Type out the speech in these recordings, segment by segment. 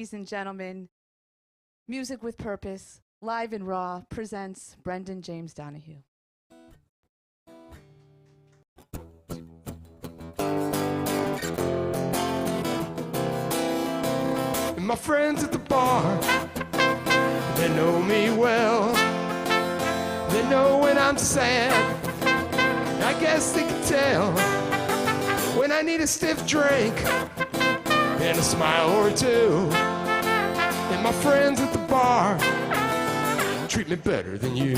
ladies and gentlemen, Music with Purpose, live and raw, presents Brendan James Donahue. And my friends at the bar, they know me well. They know when I'm sad, I guess they can tell when I need a stiff drink and a smile or two. And my friends at the bar treat me better than you.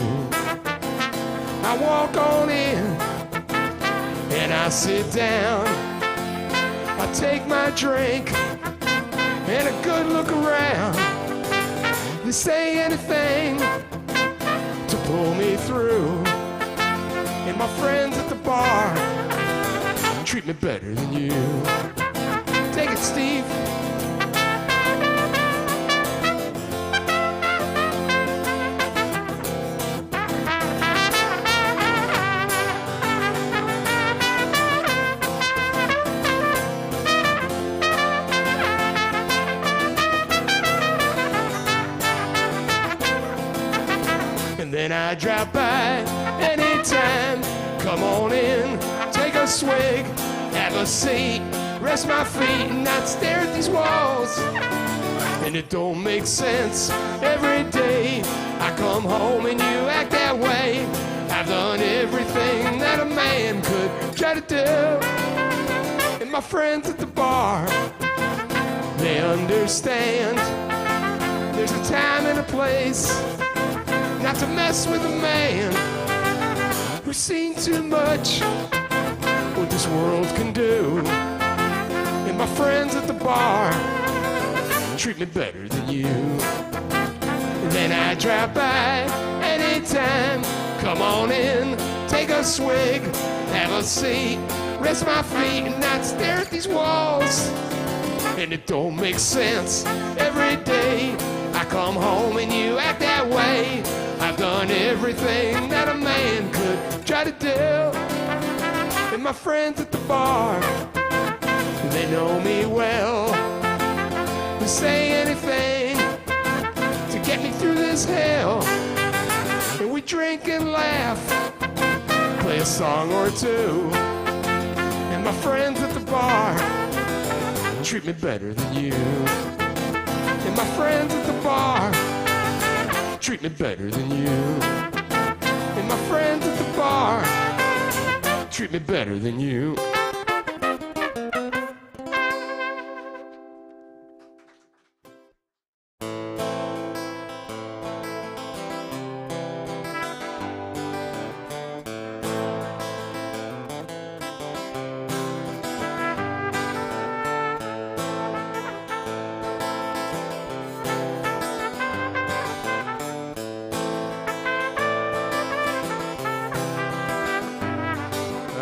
I walk on in and I sit down. I take my drink and a good look around. They say anything to pull me through. And my friends at the bar treat me better than you. Take it, Steve. And then I drop by anytime. Come on in, take a swig, have a seat, rest my feet and not stare at these walls. And it don't make sense every day I come home and you act that way. I've done everything that a man could try to do. And my friends at the bar, they understand there's a time and a place not to mess with a man who's seen too much what this world can do. And my friends at the bar treat me better than you. And then I drop by anytime. Come on in, take a swig, have a seat, rest my feet and not stare at these walls. And it don't make sense every day I come home and you act that way. I've done everything that a man could try to do. And my friends at the bar, they know me well. They say anything to get me through this hell. And we drink and laugh, play a song or two. And my friends at the bar treat me better than you. And my friends at the bar treat me better than you. And my friends at the bar treat me better than you.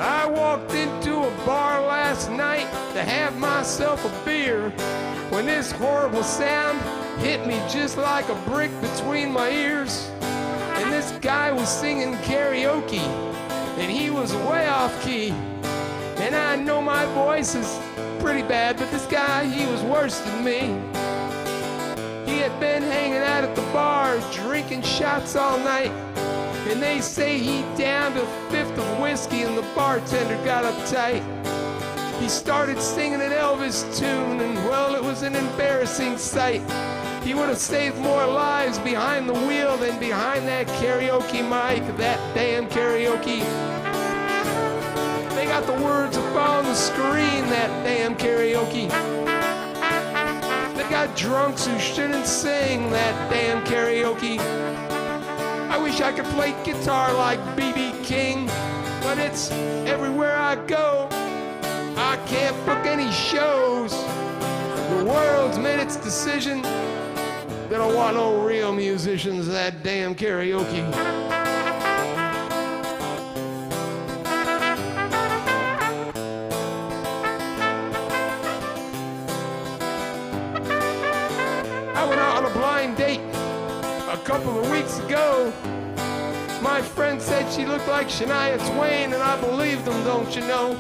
I walked into a bar last night to have myself a beer when this horrible sound hit me just like a brick between my ears. And this guy was singing karaoke and he was way off key. And I know my voice is pretty bad, but this guy, he was worse than me. He had been hanging out at the bar drinking shots all night. And they say he downed a fifth of whiskey and the bartender got uptight. He started singing an Elvis tune and well, it was an embarrassing sight. He would have saved more lives behind the wheel than behind that karaoke mic, that damn karaoke. They got the words up on the screen, that damn karaoke. They got drunks who shouldn't sing, that damn karaoke. I wish I could play guitar like B.B. King, but it's everywhere I go. I can't book any shows. The world's made its decision. They don't want no real musicians, that damn karaoke. I went out on a blind date a couple of weeks ago. My friend said she looked like Shania Twain, and I believed them, don't you know?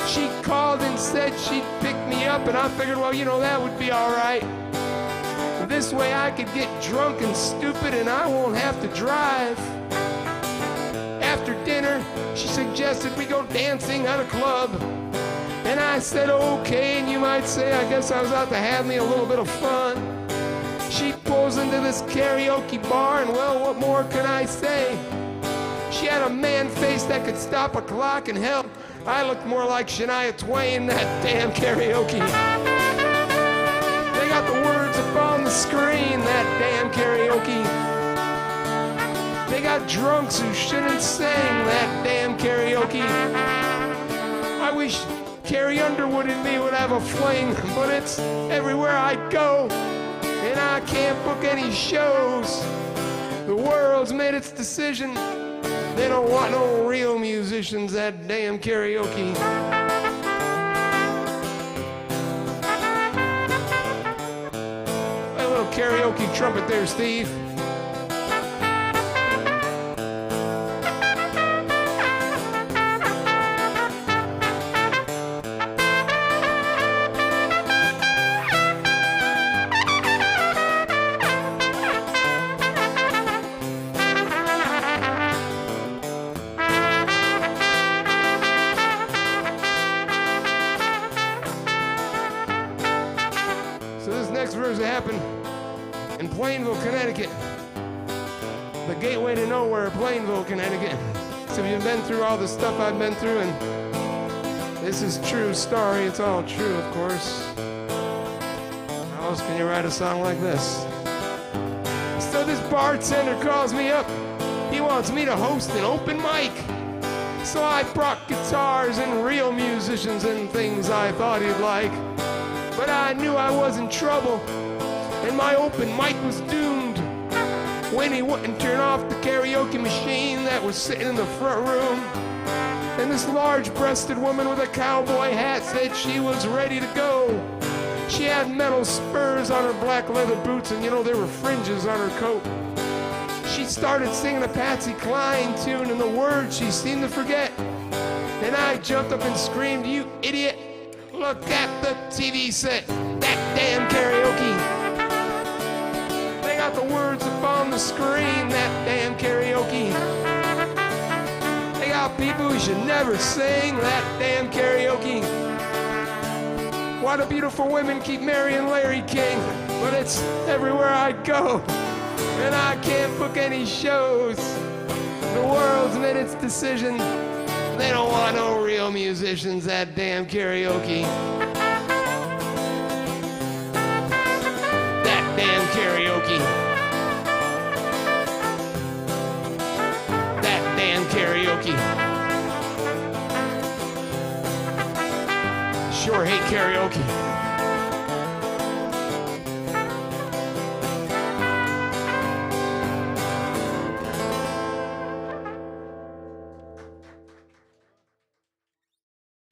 She called and said she'd pick me up, and I figured, well, you know, that would be all right. This way I could get drunk and stupid and I won't have to drive. After dinner, she suggested we go dancing at a club. And I said, okay, and you might say, I guess I was out to have me a little bit of fun. She pulls into this karaoke bar, and well, what more can I say? She had a man face that could stop a clock, and hell, I looked more like Shania Twain, that damn karaoke. They got the words up on the screen, that damn karaoke. They got drunks who shouldn't sing, that damn karaoke. I wish Carrie Underwood and me would have a fling, but it's everywhere I go, and I can't book any shows. The world's made its decision. They don't want no real musicians, that damn karaoke. A little karaoke trumpet there, Steve. Next verse happened in Plainville, Connecticut. The gateway to nowhere, Plainville, Connecticut. So you've been through all the stuff I've been through, and this is true story. It's all true, of course. How else can you write a song like this? So this bartender calls me up. He wants me to host an open mic. So I brought guitars and real musicians and things I thought he'd like. But I knew I was in trouble, and my open mic was doomed when he wouldn't turn off the karaoke machine that was sitting in the front room. And this large-breasted woman with a cowboy hat said she was ready to go. She had metal spurs on her black leather boots, and you know, there were fringes on her coat. She started singing a Patsy Cline tune, and the words she seemed to forget. And I jumped up and screamed, "You idiot! Look at the TV set, that damn karaoke. They got the words up on the screen, that damn karaoke. They got people who should never sing, that damn karaoke. Why do beautiful women keep marrying Larry King? But it's everywhere I go, and I can't book any shows. The world's made its decision. They don't want no real musicians, that damn karaoke. That damn karaoke. That damn karaoke. Sure hate karaoke.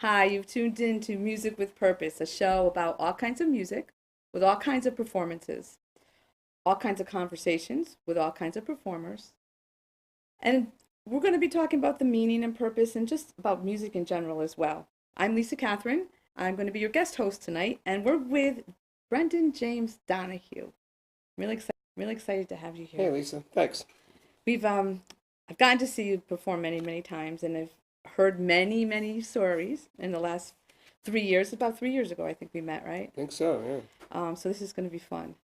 Hi, you've tuned in to Music with Purpose, a show about all kinds of music with all kinds of performances, all kinds of conversations with all kinds of performers. And we're going to be talking about the meaning and purpose and just about music in general as well. I'm Lisa Catherine. I'm going to be your guest host tonight, and we're with Brendan James Donahue. Really excited to have you here. Hey, Lisa. Thanks. I've gotten to see you perform many, many times, and I've heard many, many stories in the last 3 years. About 3 years ago, I think we met, right? I think so, yeah. So this is going to be fun.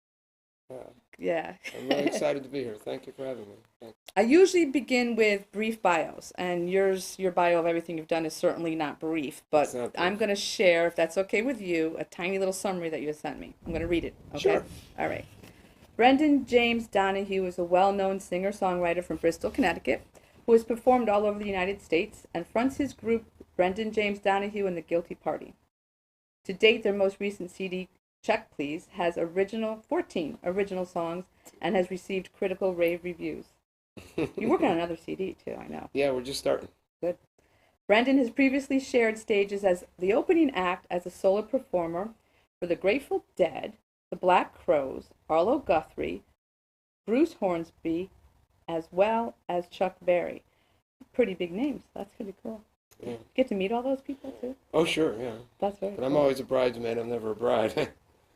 Yeah. I'm really excited to be here. Thank you for having me. Thanks. I usually begin with brief bios, and your bio of everything you've done is certainly not brief, but I'm going to share, if that's okay with you, a tiny little summary that you sent me. I'm going to read it, okay? Sure. All right. Brendan James Donahue is a well-known singer-songwriter from Bristol, Connecticut, who has performed all over the United States and fronts his group Brendan James Donahue and the Guilty Party. To date, their most recent CD, Check Please, has 14 original songs and has received critical rave reviews. You're working on another CD too, I know. Yeah, we're just starting. Good. Brendan has previously shared stages as the opening act as a solo performer for the Grateful Dead, the Black Crowes, Arlo Guthrie, Bruce Hornsby, as well as Chuck Berry. Pretty big names. That's pretty cool. Yeah. Get to meet all those people too? Oh, sure, yeah. That's very But cool. I'm always a bridesmaid. I'm never a bride.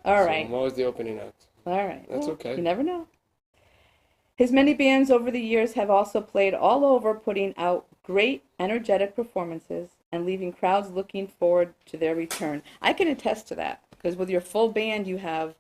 All So right. I'm always the opening act. All right. That's Well, okay. you never know. His many bands over the years have also played all over, putting out great, energetic performances and leaving crowds looking forward to their return. I can attest to that because with your full band, you have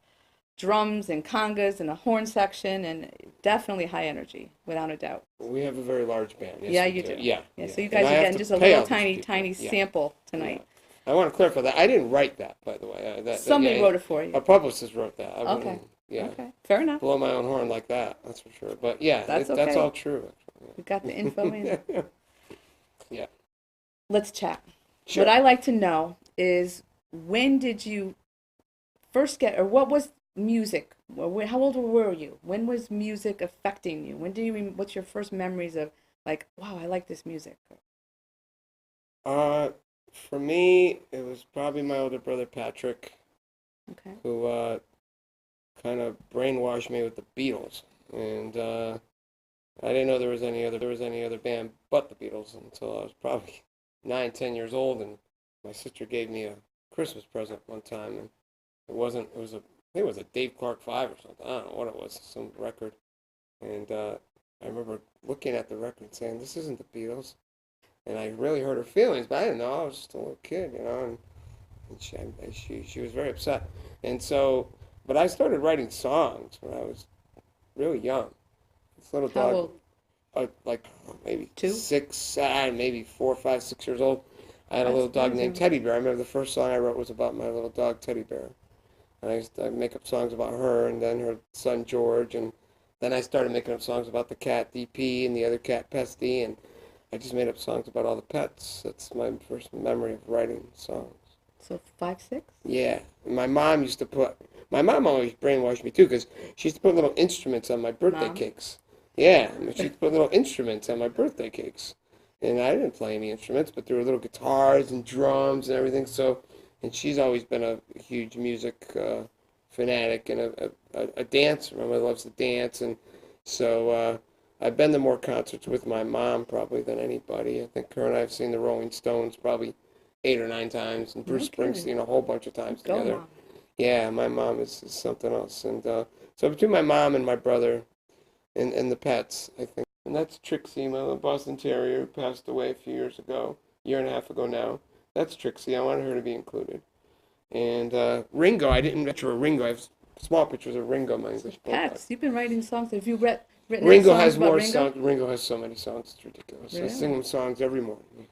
drums and congas and a horn section and definitely high energy, without a doubt. We have a very large band. Yes, Yeah, we you do. do. Yeah, Yeah, yeah. so you And guys I are have getting to just a pay little all these tiny, people. tiny Yeah, sample yeah. tonight. I want to clarify that. I didn't write that, by the way. Somebody yeah, wrote it for a you. publicist wrote that. I Okay. wouldn't, yeah, Okay. Fair enough. blow my own horn like that. That's for sure. But yeah, That's that's okay. all true. We got the info in. Yeah. Let's chat. Sure. What I like to know is when did you first get, or what was music? How old were you? When was music affecting you? When do you, what's your first memories of like, wow, I like this music? Uh, for me, it was probably my older brother Patrick Okay. who kind of brainwashed me with the Beatles, and I didn't know there was any other band but the Beatles until I was probably 9, 10 years old, and my sister gave me a Christmas present one time, and it was a I think it was a Dave Clark 5 or something. I don't know what it was, some record, and I remember looking at the record and saying, "This isn't the Beatles," and I really hurt her feelings, but I didn't know. I was just a little kid, you know, and she was very upset, and so, but I started writing songs when I was really young. This little How dog, old? like maybe Two? 6, maybe 4, 5, 6 years old. I had a That's little dog very named young. Teddy Bear. I remember the first song I wrote was about my little dog Teddy Bear. And I used to make up songs about her and then her son George. And then I started making up songs about the cat DP and the other cat Pesty. And I just made up songs about all the pets. That's my first memory of writing songs. So 5, 6? Yeah. And my mom always brainwashed me too because she used to put little instruments on my birthday Mom? cakes. Yeah. She used to put little instruments on my birthday cakes. And I didn't play any instruments, but there were little guitars and drums and everything. So, and she's always been a huge music fanatic and a dancer. My mother loves to dance, and so I've been to more concerts with my mom probably than anybody. I think her and I have seen the Rolling Stones probably 8 or 9 times, and No Bruce kidding. Springsteen a whole bunch of times Go, together. Mom. Yeah, my mom is something else, and so between my mom and my brother and the pets, I think. And that's Trixie, my little Boston Terrier, who passed away a few years ago, year and a half ago now. That's Trixie. I wanted her to be included. And Ringo, I didn't picture of Ringo. I have small pictures of Ringo, my English bulldog. Pets, you've been writing songs. Have you written any Ringo songs has about more Ringo? songs. Ringo has so many songs. It's ridiculous. I sing Really? him songs every morning.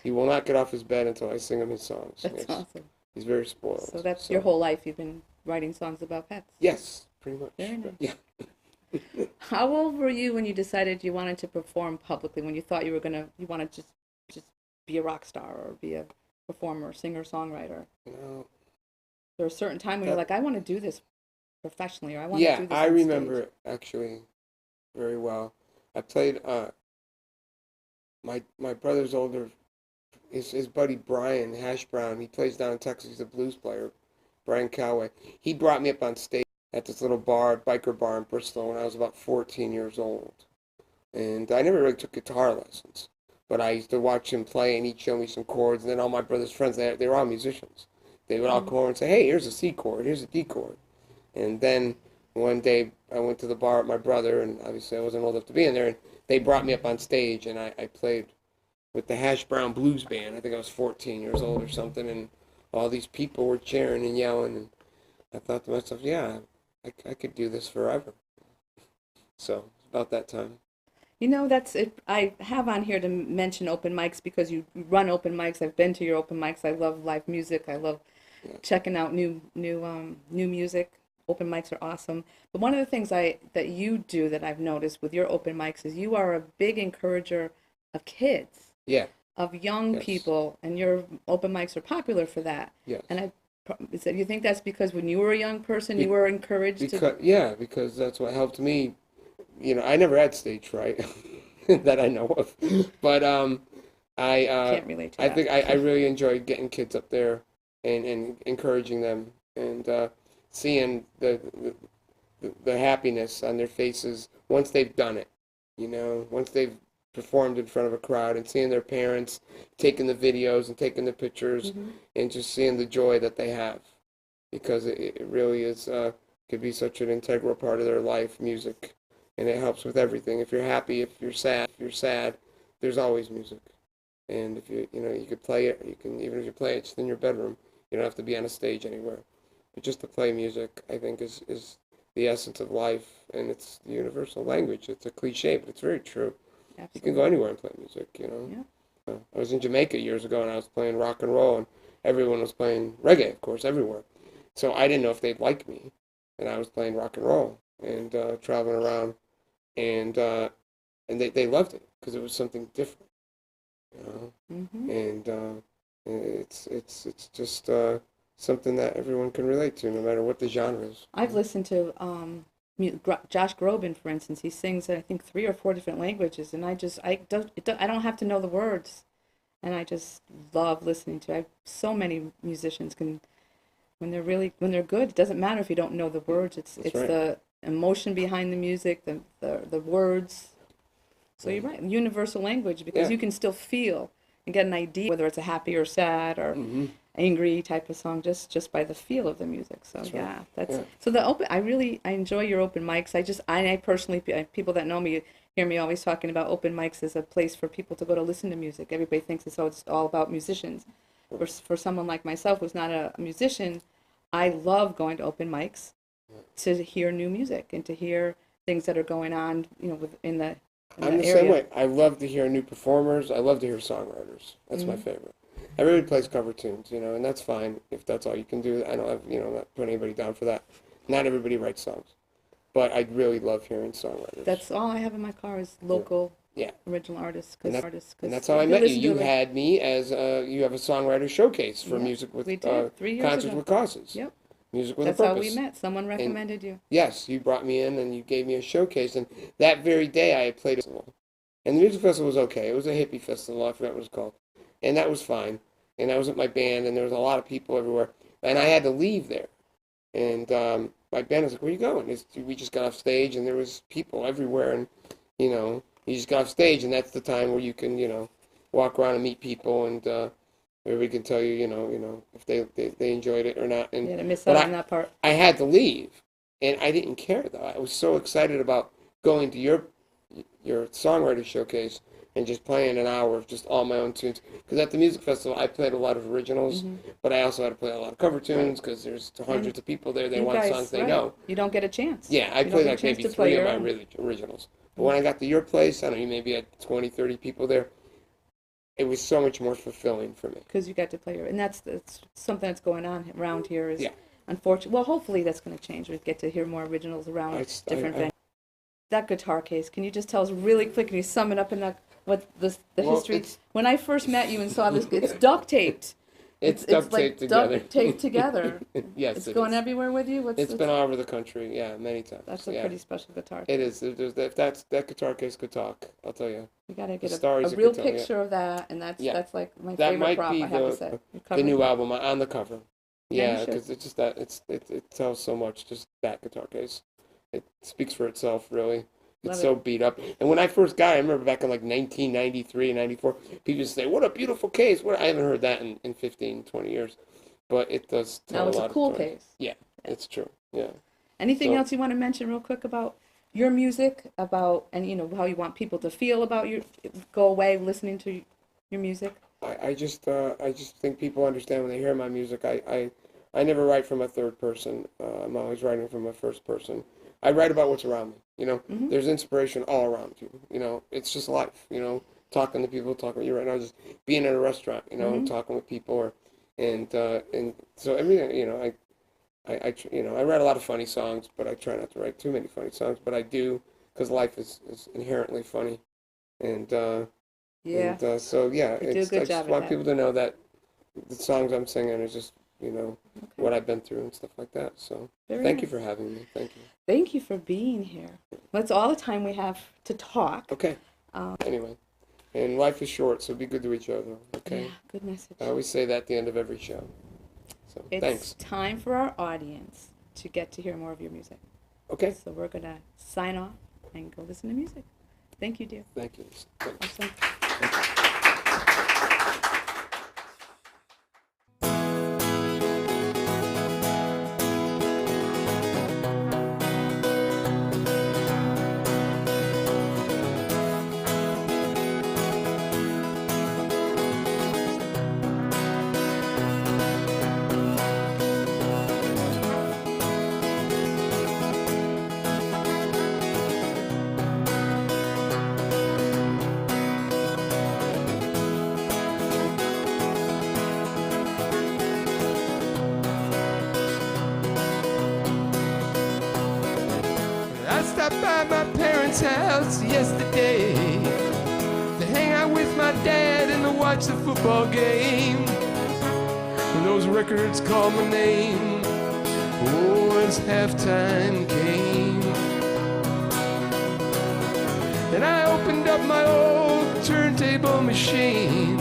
He will not get off his bed until I sing him his songs. That's Yes. awesome. He's very spoiled. So that's your whole life you've been writing songs about pets. Yes, pretty much. Very nice. Yeah. How old were you when you decided you wanted to perform publicly? When you thought you wanted to just be a rock star or be a performer, singer, songwriter? No. There a certain time when you're like, I want to do this professionally, or I want to Yeah, do this I on remember stage. it actually very well. I played my brother's older his buddy Brian Hash Brown. He plays down in Texas. He's a blues player. Brian Coway. He brought me up on stage at this little biker bar in Bristol when I was about 14 years old. And I never really took guitar lessons, but I used to watch him play, and he'd show me some chords. And then all my brother's friends, they were all musicians. They would all come over and say, "Hey, here's a C chord, here's a D chord." And then one day I went to the bar with my brother, and obviously I wasn't old enough to be in there, and they brought me up on stage, and I played with the Hash Brown Blues Band. I think I was 14 years old or something, and all these people were cheering and yelling, and I thought to myself, yeah, I could do this forever. So it's about that time. You know, that's it. I have on here to mention open mics because you run open mics. I've been to your open mics. I love live music. I love Yeah. checking out new music. Open mics are awesome. But one of the things that you do that I've noticed with your open mics is you are a big encourager of kids, Yeah. of young Yes. people, and your open mics are popular for that. Yes. And is that, you think that's because when you were a young person, Be- you were encouraged to? Because that's what helped me. You know, I never had stage fright that I know of, but Can't relate to I that. think I really enjoy getting kids up there and encouraging them and seeing the happiness on their faces once they've done it. You know, once they've performed in front of a crowd and seeing their parents taking the videos and taking the pictures Mhm. and just seeing the joy that they have because it really is could be such an integral part of their life, music. And it helps with everything. If you're happy, if you're sad, there's always music. And if you could play it, you can, even if you play it just in your bedroom, you don't have to be on a stage anywhere. But just to play music, I think, is the essence of life, and it's the universal language. It's a cliche, but it's very true. Absolutely. You can go anywhere and play music, Yeah. I was in Jamaica years ago, and I was playing rock and roll, and everyone was playing reggae, of course, everywhere. So I didn't know if they'd like me, and I was playing rock and roll and traveling around, and they loved it because it was something different, Mm-hmm. and it's just something that everyone can relate to, no matter what the genre is. I've listened to Josh Groban, for instance. He sings, I think, 3 or 4 different languages, and I don't have to know the words, and I just love listening to. So many musicians can, when they're good. It doesn't matter if you don't know the words. It's right. the emotion behind the music, the words. So you're right, universal language, because you can still feel and get an idea whether it's a happy or sad or angry type of song just by the feel of the music. So so I enjoy your open mics. I personally, people that know me hear me always talking about open mics as a place for people to go to listen to music. Everybody thinks it's all about musicians. For someone like myself who's not a musician, I love going to open mics to hear new music and to hear things that are going on, within the I'm the same way. I love to hear new performers. I love to hear songwriters. That's my favorite. Everybody plays cover tunes, and that's fine if that's all you can do. I don't have, I'm not putting anybody down for that. Not everybody writes songs, but I really love hearing songwriters. That's all I have in my car is local, original artists. And that's how I met you. You had me as you have a songwriter showcase for music with 3 years concerts ago. with causes. Yep. Music with That's a purpose. how we met. Someone recommended you. Yes, you brought me in and you gave me a showcase. And that very day I played a festival. And the music festival was okay. It was a hippie festival. I forgot what it was called. And that was fine. And I was with my band, and there was a lot of people everywhere. And I had to leave there. And my band was like, where are you going? We just got off stage, and there was people everywhere. And, you just got off stage, and that's the time where you can, walk around and meet people, and everybody can tell you, if they enjoyed it or not. And you had to miss out on that part. I had to leave, and I didn't care, though. I was so excited about going to your songwriter showcase and just playing an hour of just all my own tunes. Because at the music festival, I played a lot of originals, but I also had to play a lot of cover tunes because there's hundreds of people there. They want songs they know. You don't get a chance. Yeah, I played like maybe 3 of my originals. But when I got to your place, I don't know, you maybe had 20, 30 people there. It was so much more fulfilling for me. Because you got to play and that's something that's going on around here is unfortunate. Well, hopefully that's going to change. We get to hear more originals around different venues. That guitar case, can you just tell us really quick, can you sum it up in the history? When I first met you and saw this, it's duct taped. It's duct taped together. Duct taped together. Yes, it's going everywhere with you? It's been all over the country, many times. That's a pretty special guitar. It is. If that guitar case could talk, I'll tell you. You got to get a real picture of that, and that's like my favorite prop, I have to say. The new album on the cover. Yeah, because it's just it tells so much, just that guitar case. It speaks for itself, really. It's so beat up. And when I first got it, I remember back in like 1993 and 94, people used to say, what a beautiful case. I haven't heard that in 15, 20 years. But it does tell a lot of stories. Now it's a cool case. Yeah, it's true. Yeah. Anything else you want to mention real quick about your music, and how you want people to feel about go away listening to your music? I just think people understand when they hear my music. I never write from a third person. I'm always writing from a first person. I write about what's around me, There's inspiration all around you, It's just life, talking to people, talking to you right now, just being in a restaurant, talking with people, and so everything, I write a lot of funny songs, but I try not to write too many funny songs, but I do, because life is inherently funny, and so I just want people to know that the songs I'm singing are just, what I've been through and stuff like that. So thank you for having me. Thank you. Thank you for being here. That's all the time we have to talk. Okay. Anyway, and life is short, so be good to each other. Okay. Yeah, good message. I always say that at the end of every show. So thanks. It's time for our audience to get to hear more of your music. Okay. So we're going to sign off and go listen to music. Thank you, dear. Thank you. Awesome. Thank you. stopped by my parents' house yesterday to hang out with my dad and to watch the football game. And those records called my name, oh, as halftime came. And I opened up my old turntable machine,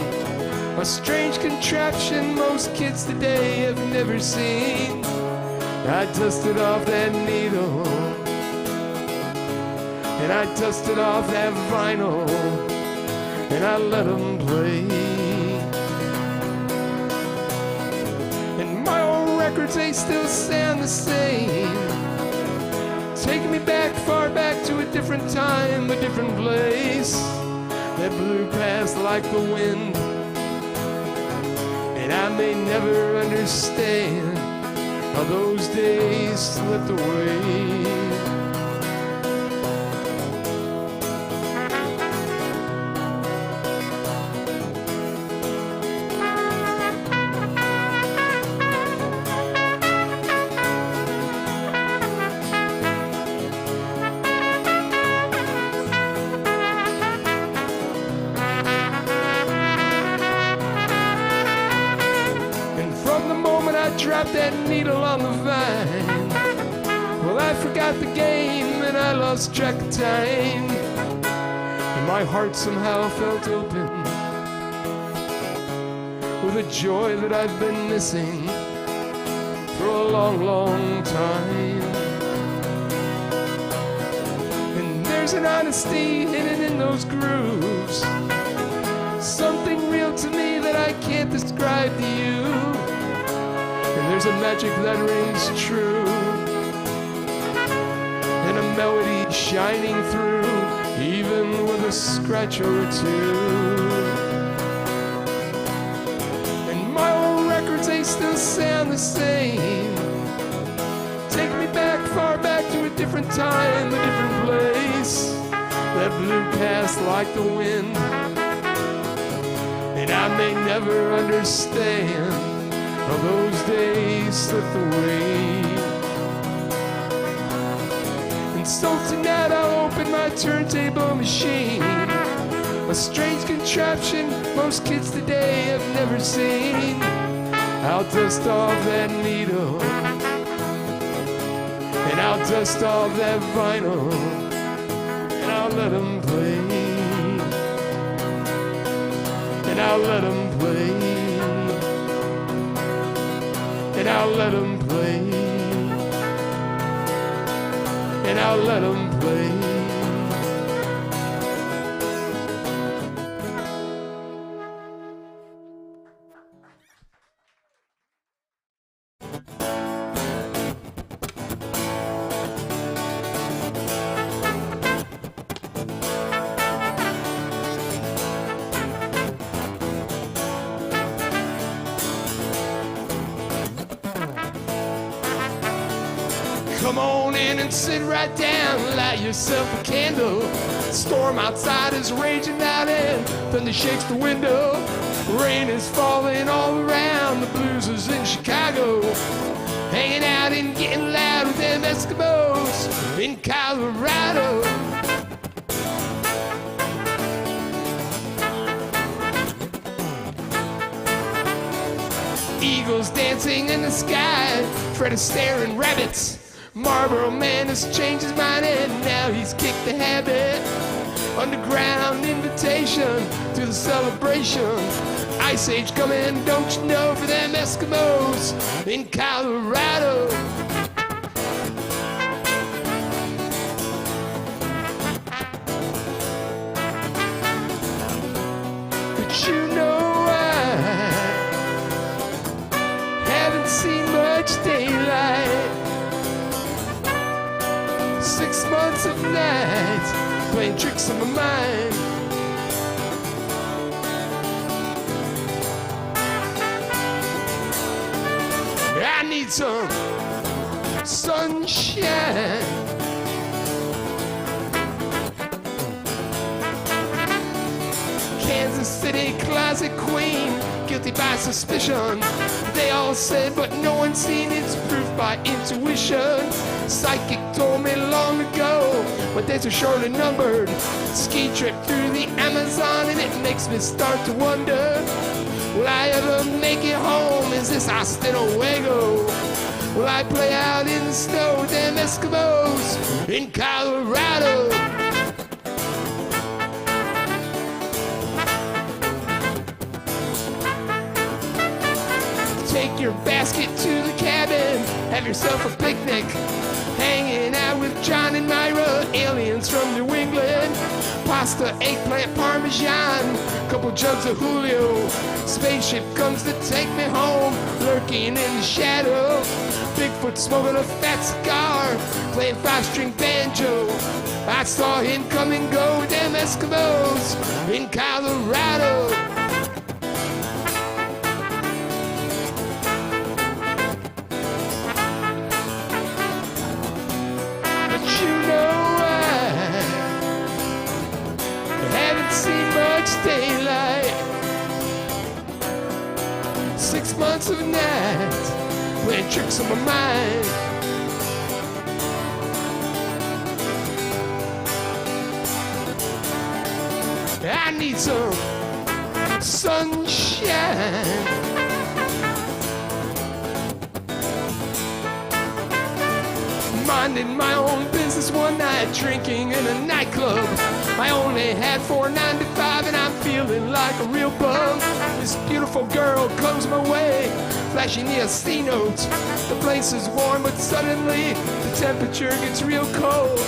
a strange contraption most kids today have never seen. I dusted off that needle, and I dusted off that vinyl, and I let them play. And my old records, they still sound the same, taking me back, far back to a different time, a different place that blew past like the wind. And I may never understand how those days slipped away. Dropped that needle on the vine. Well, I forgot the game and I lost track of time, and my heart somehow felt open with a joy that I've been missing for a long, long time. And there's an honesty hidden in those grooves, something real to me that I can't describe to you. And there's a magic that rings true, and a melody shining through, even with a scratch or two. And my old records, they still sound the same, take me back, far back to a different time, a different place that blew past like the wind. And I may never understand how those days slipped away. And so tonight I'll open my turntable machine, a strange contraption most kids today have never seen. I'll dust off that needle, and I'll dust off that vinyl, and I'll let them play, and I'll let them play, and I'll let them play, and I'll let them play. Come on in and sit right down, light yourself a candle. Storm outside is raging out and thunder shakes the window. Rain is falling all around, the blues is in Chicago. Hanging out and getting loud with them Eskimos in Colorado. Eagles dancing in the sky, Fred is staring rabbits. Marlboro Man has changed his mind and now he's kicked the habit. Underground invitation to the celebration. Ice Age coming, don't you know, for them Eskimos in Colorado. But you know I haven't seen much daylight. 6 months of nights playing tricks on my mind. I need some sunshine. Kansas City closet queen, guilty by suspicion. They all said, but no one seen it's proof by intuition. Psychic told me long ago, my days are surely numbered. Ski trip through the Amazon and it makes me start to wonder, will I ever make it home? Is this hasta luego? Will I play out in the snow with them Eskimos in Colorado? Take your basket to the cabin, have yourself a picnic, hanging out with John and Myra, aliens from New England. Pasta, eggplant, parmesan, couple jugs of Julio. Spaceship comes to take me home, lurking in the shadow. Bigfoot smoking a fat cigar, playing five-string banjo. I saw him come and go with them Eskimos in Colorado. Daylight, 6 months of night, playing tricks on my mind. I need some sunshine. Minding my own business one night, drinking in a nightclub. I only had $4.95 and I'm feeling like a real bum. This beautiful girl comes my way, flashing the C notes. The place is warm, but suddenly the temperature gets real cold.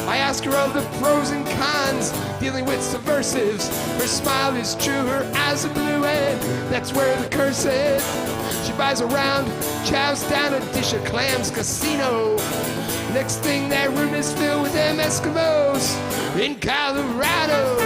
I ask her of the pros and cons, dealing with subversives. Her smile is true, her eyes are blue, and that's where the curse is. She buys a round, chows down a dish of clams, casino. Next thing, that room is filled with them Eskimos in Colorado.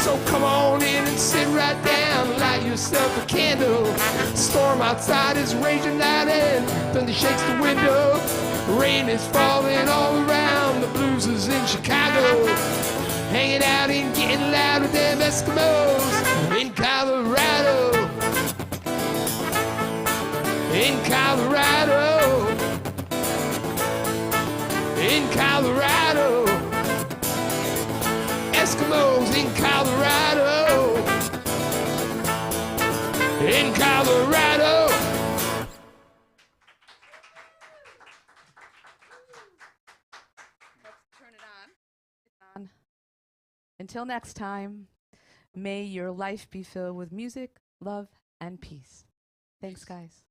So come on in and sit right down, light yourself a candle. Storm outside is raging loud and thunder shakes the window. Rain is falling all around, the blues is in Chicago. Hanging out and getting loud with them Eskimos in Colorado. In Colorado. In Colorado. Eskimos in Colorado. In Colorado. Let's turn it on. Until next time, may your life be filled with music, love, and peace. Thanks, guys.